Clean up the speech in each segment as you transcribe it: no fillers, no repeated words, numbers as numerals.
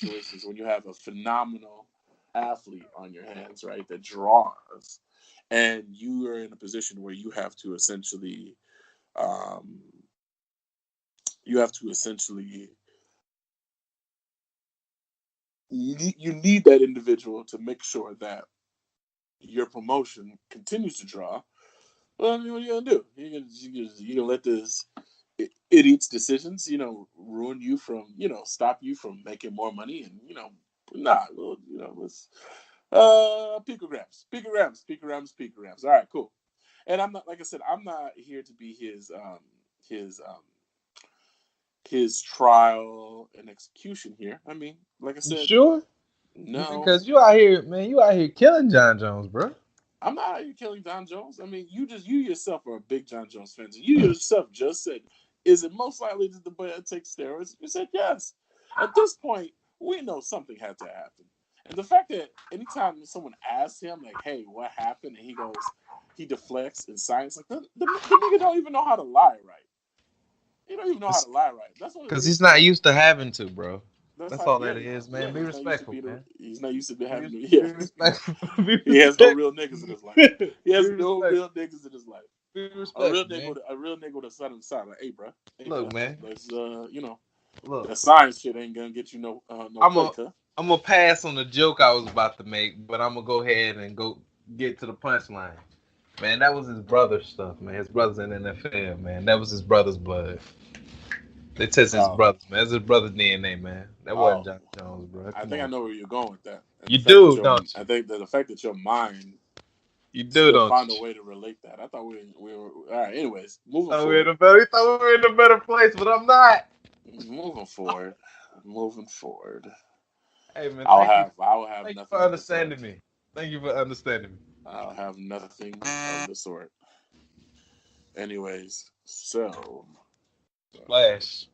situations when you have a phenomenal athlete on your hands, right, that draws, and you are in a position where um, you have to essentially you need that individual to make sure that your promotion continues to draw. Well, I mean, what are you gonna do? You gonna let this idiot's decisions, ruin you from, stop you from making more money, and nah, well, let's picograms. All right, cool. And I'm not, like I said, I'm not here to be his his trial and execution here. I mean, like I You said, sure? no, Because you out here, man. You out here killing John Jones, bro. I'm not out here killing John Jones. I mean, you yourself are a big John Jones fan. You yourself just said, is it most likely that the player takes steroids? You said yes. At this point, we know something had to happen. And the fact that anytime someone asks him, like, hey, what happened? And he deflects in science, like, the nigga don't even know how to lie right. He don't even know how to lie right. That's one of the Because he's reasons not why. used to having to, bro. That's That's how, all yeah, that is, yeah. man. Be respectful, man. He's not used to be Be, having to, yeah. be respectful. Be He has no respectful. real niggas in his life. He Be has no respectful. real niggas in his life. Be respectful, man. A real nigga with a son on the side, like, hey, Look, bro, man. let's Look. that science shit ain't gonna get you no I'm play, a cuz. I'm gonna pass on the joke I was about to make, but I'm gonna go ahead and go get to the punchline. Man, that was his brother's stuff, man. His brother's in the NFL, man. That was his brother's blood. They tested his Oh, brothers, man. That's his brother's DNA, man. That wasn't oh, John Jones, bro. I Come think I on. know where you're going with that, and You do, don't I you? think that the fact that your mind You do, still don't found a you? way to relate that. I thought we were all right. Anyways, moving Thought we were in forward, a better, thought we were in a better place, but I'm not. moving forward, moving forward. Hey, man, I will have thank you for nothing of the understanding sort. me. Thank you for understanding me. I'll have nothing of the sort. Anyways, so Splash.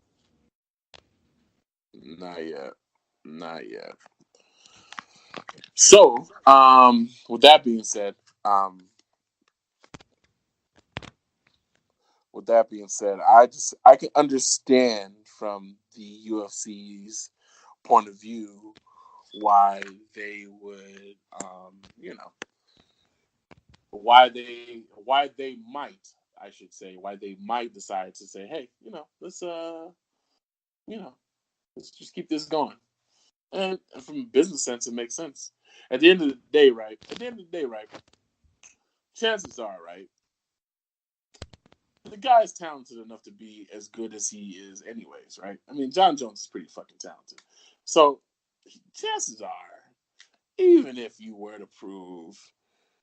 not yet, not yet. So, with that being said, I can understand from the UFC's point of view why they would, why they might, I should say, why they might decide to say, hey, you know, let's just keep this going. And from a business sense, it makes sense. At the end of the day, right? At the end of the day, right? Chances are, right? The guy's talented enough to be as good as he is, anyways, right? I mean, John Jones is pretty fucking talented. So, chances are, even if you were to prove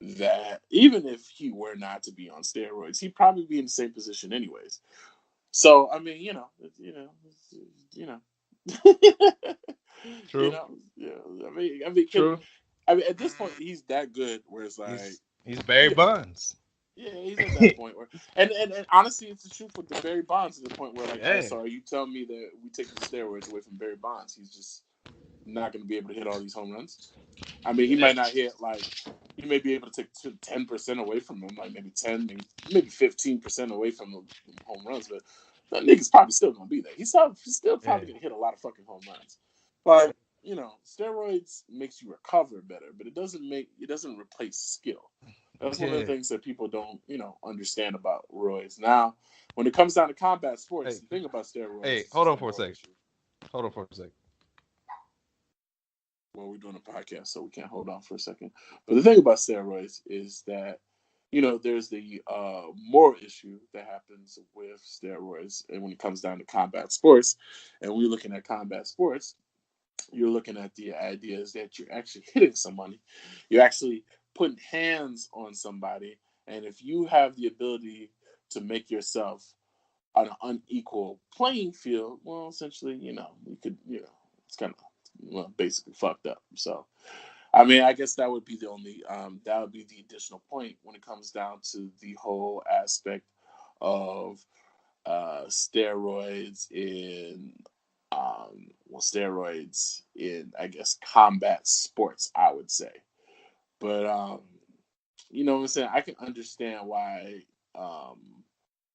that, even if he were not to be on steroids, he'd probably be in the same position, anyways. So, I mean, you know, True. True. I mean, at this point, he's that good where it's like, He's Barry yeah, Bonds. yeah, he's at that point where, and honestly, it's the truth with the Barry Bonds to the point where, like, Yeah. so are you telling me that we take the steroids away from Barry Bonds, he's just not going to be able to hit all these home runs? I mean, he might not hit like you may be able to take 10% away from him, like maybe 10, maybe 15% away from the home runs, but that nigga's probably still going to be there. He's still Yeah. probably going to hit a lot of fucking home runs. Like, steroids makes you recover better, but it doesn't replace skill. That's one of the Yeah. things that people don't, understand about roids. Now, when it comes down to combat sports, Hey, the thing about steroids hey, is hold just on a for a moral second. issue. Hold on for a second. Well, we're doing a podcast, so we can't hold on for a second. But the thing about steroids is that, there's the moral issue that happens with steroids, and when it comes down to combat sports, and we're looking at combat sports, you're looking at the ideas that you're actually hitting somebody, you're actually putting hands on somebody, and if you have the ability to make yourself on an unequal playing field, well, essentially, you could, it's kind of well, basically fucked up. So, I mean, I guess that would be the additional point when it comes down to the whole aspect of steroids in, steroids in, I guess, combat sports, I would say. But, you know what I'm saying? I can understand why um,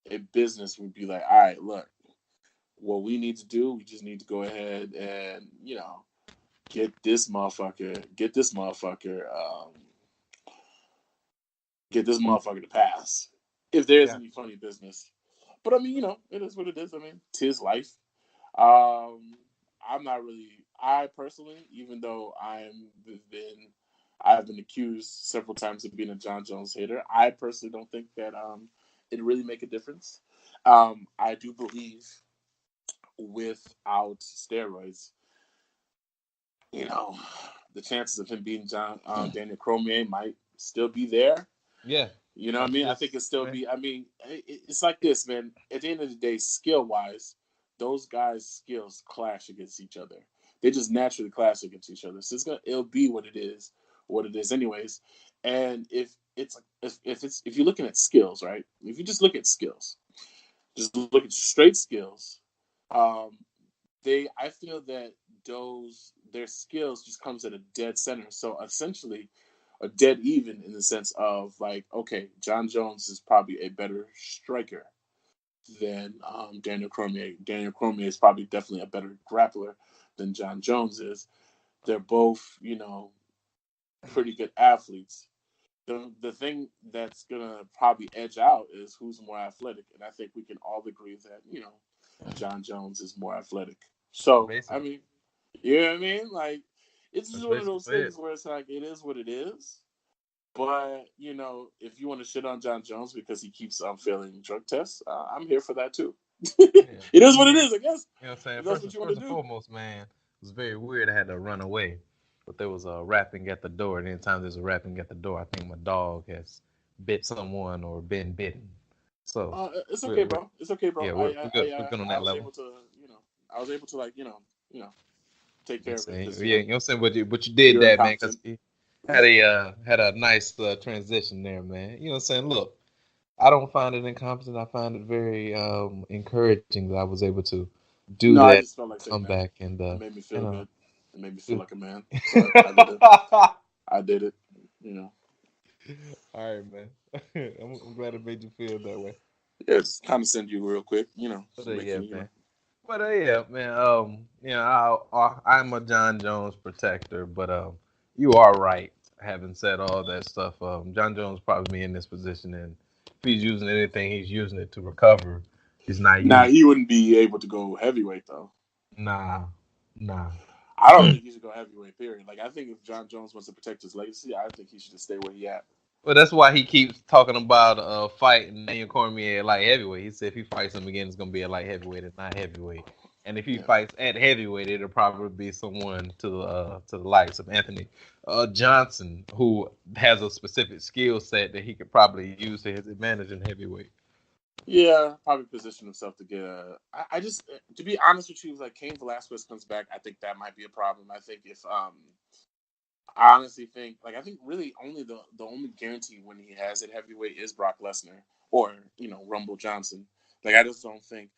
a business would be like, all right, look, what we need to do, we just need to go ahead and, get this motherfucker, get this motherfucker to pass. If there's Yeah. any funny business, but I mean, it is what it is. I mean, tis life. Um, I'm not really. I personally, even though I've been accused several times of being a John Jones hater. I personally don't think that it really make a difference. I do believe without steroids, you know, the chances of him beating Daniel Cormier might still be there. Yeah. You know what I I'm mean? I think just it still man. be. I mean, it's like this, man. At the end of the day, skill wise, those guys' skills clash against each other. They just naturally clash against each other. So it'll be what it is, anyways. And if you're looking at skills, right? If you just look at skills, just look at straight skills. Um, I feel that their skills just comes at a dead center. So essentially, a dead even in the sense of like, okay, John Jones is probably a better striker than Daniel Cormier. Daniel Cormier is probably definitely a better grappler than John Jones is. They're both, pretty good athletes. The thing that's gonna probably edge out is who's more athletic, and I think we can all agree that John Jones is more athletic. So I Basically, mean, you know what I mean? Like, it's just that's one of basically those it. things where it's like it is what it is. But if you want to shit on John Jones because he keeps failing drug tests, I'm here for that too. Yeah. It is I what it mean, is, I guess. you know what I'm saying? If that's what you want to First and do. foremost, man, it was very weird. I had to run away, but there was a rapping at the door. And anytime there's a rapping at the door, I think my dog has bit someone or been bitten. So It's okay, we're bro. It's okay, bro. yeah, we're good. We're good on I that was level. able to, I was able to like, take I'm care of it saying, because yeah, you know what I'm saying, but you did you're that, man, because incompetent. he had a nice transition there, man. You know what I'm saying? Look, I don't find it incompetent. I find it very encouraging that I was able to do No, I that, just felt like come saying that. back It made me feel and good. It made me feel do. like a man. So I did it. I did it. You know. All right, man. I'm glad it made you feel that way. Yeah, just kind of send you real quick. But So make yeah, you. man. But yeah, man. I'm a John Jones protector, but you are right. Having said all that stuff, John Jones probably be in this position, and if he's using anything, he's using it to recover. He's not Now using. he wouldn't be able to go heavyweight though. Nah, nah. I don't think he should go heavyweight. Period. Like I think if John Jones wants to protect his legacy, I think he should just stay where he at. Well, that's why he keeps talking about fighting Daniel Cormier at light heavyweight. He said if he fights him again, it's gonna be at light heavyweight and not heavyweight. And if he Yeah. fights at heavyweight, it'll probably be someone to the likes of Anthony Johnson, who has a specific skill set that he could probably use to his advantage in heavyweight. Yeah, probably position himself to get a. I just, to be honest with you, like Cain Velasquez comes back, I think that might be a problem. I think if I honestly think, like, I think really only the only guarantee when he has it heavyweight is Brock Lesnar or Rumble Johnson. Like, I just don't think.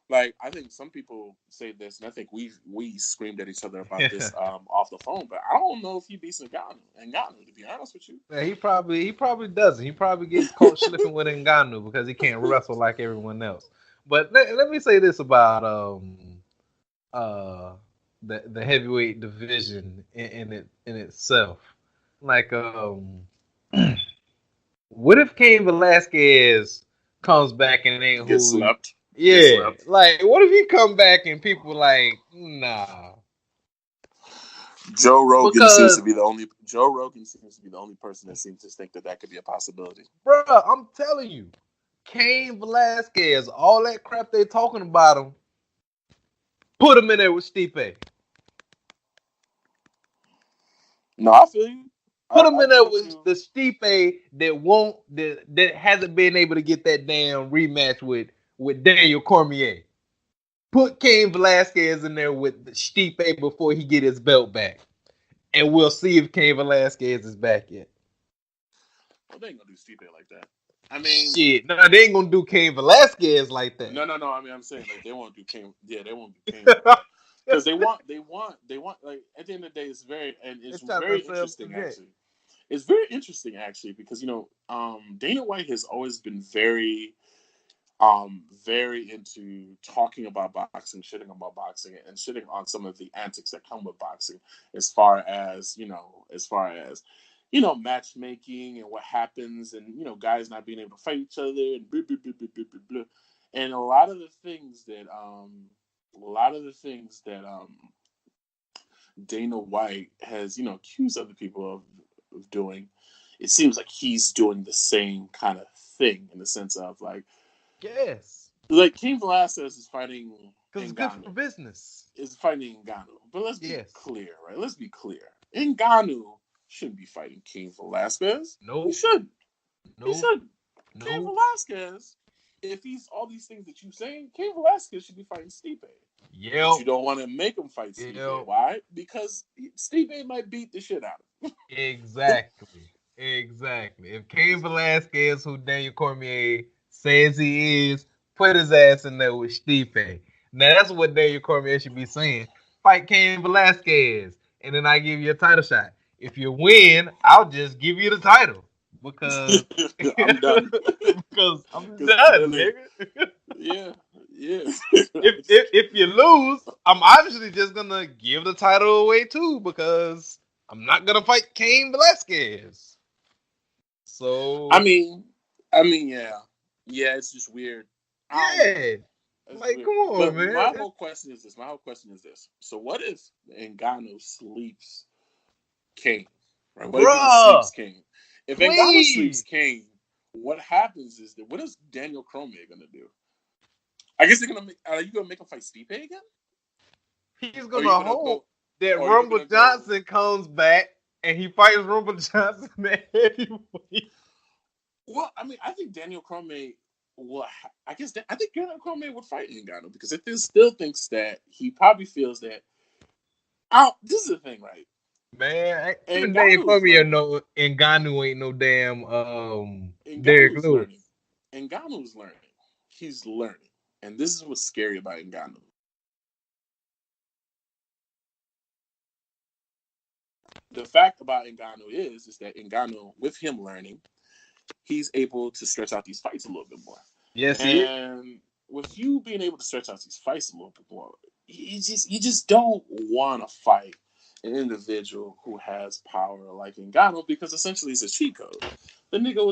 Like, I think some people say this, and I think we screamed at each other about this off the phone. But I don't know if he beats Ngannou, to be honest with you. Yeah, he probably doesn't. He probably gets caught slipping with Ngannou because he can't wrestle like everyone else. But let me say this about uh the heavyweight division in itself. Like what if Cain Velasquez comes back and ain't Get who slept, get yeah, slept. like what if he come back and people like nah. Because Joe Rogan seems to be the only person that seems to think that that could be a possibility. bruh, I'm telling you, Cain Velasquez, all that crap they talking about him, put him in there with Stipe. No, I feel you. Put him I in agree there with with you. the Stipe that hasn't been able to get that damn rematch with Daniel Cormier. Put Cain Velasquez in there with Stipe before he get his belt back, and we'll see if Cain Velasquez is back yet. Well, they ain't gonna do Stipe like that. I mean, Shit, no, they ain't gonna do Cain Velasquez like that. no, no, no. I mean, I'm saying like they won't do Kane. Yeah, they won't do Kane because they want. Like at the end of the day, They it's shot very themselves in interesting the jet. actually. It's very interesting actually because Dana White has always been very very into talking about boxing, shitting about boxing, and shitting on some of the antics that come with boxing, as far as matchmaking and what happens, and guys not being able to fight each other, and blah, blah, blah, blah, blah, blah, blah. And a lot of the things that Dana White has accused other people of doing, it seems like he's doing the same kind of thing in the sense of Yes, Cain Velasquez because it's good for Ngannou business. is fighting Ngannou. But let's be Yes. clear, right? Let's be clear. Ngannou shouldn't be fighting Cain Velasquez. He Nope. shouldn't. He Nope. shouldn't. Cain Nope. Velasquez, if he's all these things that you're saying, Cain Velasquez should be fighting Stipe. But Yep. you don't want to make him fight Stipe. Yep. Why? Because Stipe might beat the shit out of him. Exactly. Exactly. If Cain Velasquez, who Daniel Cormier says he is, put his ass in there with Stipe. Now that's what Daniel Cormier should be saying. Fight Cain Velasquez, and then I give you a title shot. If you win, I'll just give you the title because I'm done. because I'm Because done, clearly, nigga. yeah, yeah. If you lose, I'm obviously just gonna give the title away too because I'm not gonna fight Cain Velasquez. I So mean, yeah. It's just weird. I don't know. yeah, It's like weird. come on, But man, my whole question is this. So what if Ngannou sleeps Kane? Right? What if he just bruh, sleeps Kane? If Ngannou sleeps please, Kane, what happens is that what is Daniel Cormier gonna do? I guess they're gonna make. Are you gonna make him fight Stipe again? he's Or are you gonna gonna hope go? that Or are you Rumble gonna go? Johnson comes back and he fights Rumble Johnson at heavyweight. Well, I mean, I think Daniel Cormier. Well, I think Daniel Cormier would fight Ngannou because if he still thinks that he probably feels that. This is the thing, right? Man, even Dave Ngannou is Cormier learning. know Ngannou ain't no damn Derek Ngannou's Lewis. learning. Ngannou's learning. He's learning, and this is what's scary about Ngannou. The fact about Ngannou is that Ngannou, with him learning, he's able to stretch out these fights a little bit more. Yes, he is. And with you being able to stretch out these fights a little bit more, you just don't want to fight an individual who has power like Ngannou because essentially it's a cheat code. The nigga will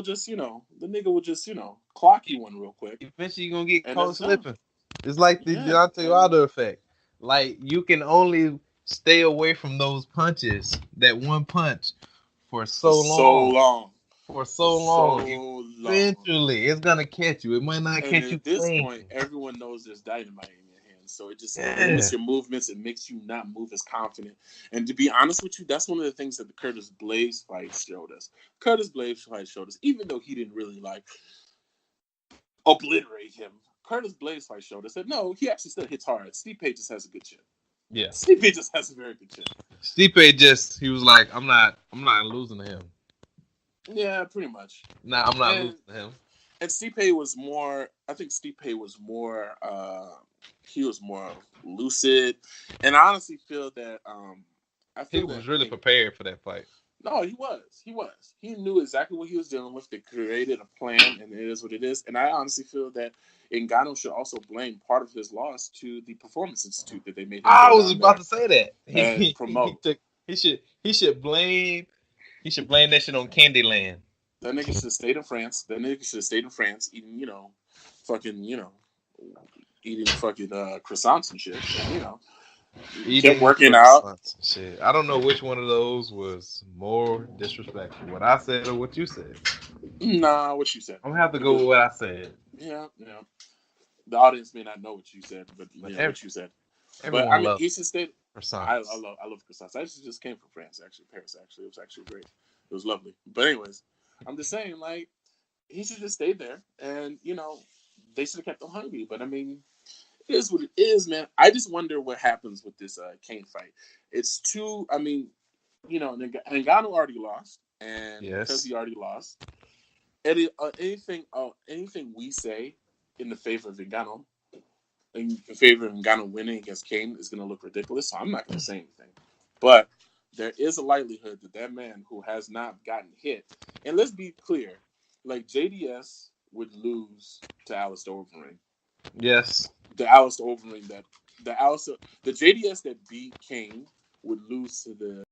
just clock you one real quick, Eventually, you're gonna get and caught that's done. slipping. It's like the Yeah, Deontay and Wilder effect. Like you can only stay away from those punches, that one punch, for for so so long. long, For for so long. so long. Eventually, it's gonna catch you. It might not And catch you at this clean. point, everyone knows there's dynamite in your hands. So it limits Yeah. your movements. It makes you not move as confident. And to be honest with you, that's one of the things that the Curtis Blaze fight showed us. Curtis Blaze fight showed us, even though he didn't really obliterate him. Curtis Blaze fight showed us that no, he actually still hits hard. Stipe just has a good chin. Yeah. Stipe just has a very good chin. Stipe just he was like, I'm not losing to him. Yeah, pretty much. Nah, I'm not And losing to him. and Stipe was more. I think Stipe was more. He was more lucid, and I honestly feel that. I He feel that. was really prepared for that fight. No, he was. He was. He knew exactly what he was dealing with. They created a plan, and it is what it is. And I honestly feel that Ngannou should also blame part of his loss to the Performance Institute that they made him I go was down about there to say that. and He promote. took he should blame that shit on Candyland. That nigga should have stayed in France. That nigga should have stayed in France eating, fucking, eating fucking croissants and shit. And, kept Eating working out. croissants and shit. I don't know which one of those was more disrespectful, what I said or what you said. Nah, what you said. I'm gonna have to go Because, with what I said. yeah, yeah. The audience may not know what you said, but But what you said. But I everyone mean, loves he should stay. croissants. I love croissants. I actually just came from France, actually, Paris. Actually, it was actually great. It was lovely. But anyways, I'm just saying, he should just stay there, and they should have kept him hungry. But I mean, it is what it is, man. I just wonder what happens with this Kane fight. It's too. I mean, Ngannou already lost, and because Yes. he already lost, anything we say in the favor of Ngannou, in favor of Ngannou winning against Kane is going to look ridiculous. So I'm not going to say anything. But there is a likelihood that man who has not gotten hit, and let's be clear, like JDS would lose to Alistair Overeem. Yes. The Alistair Overeem that the Alistair the JDS that beat Kane would lose to the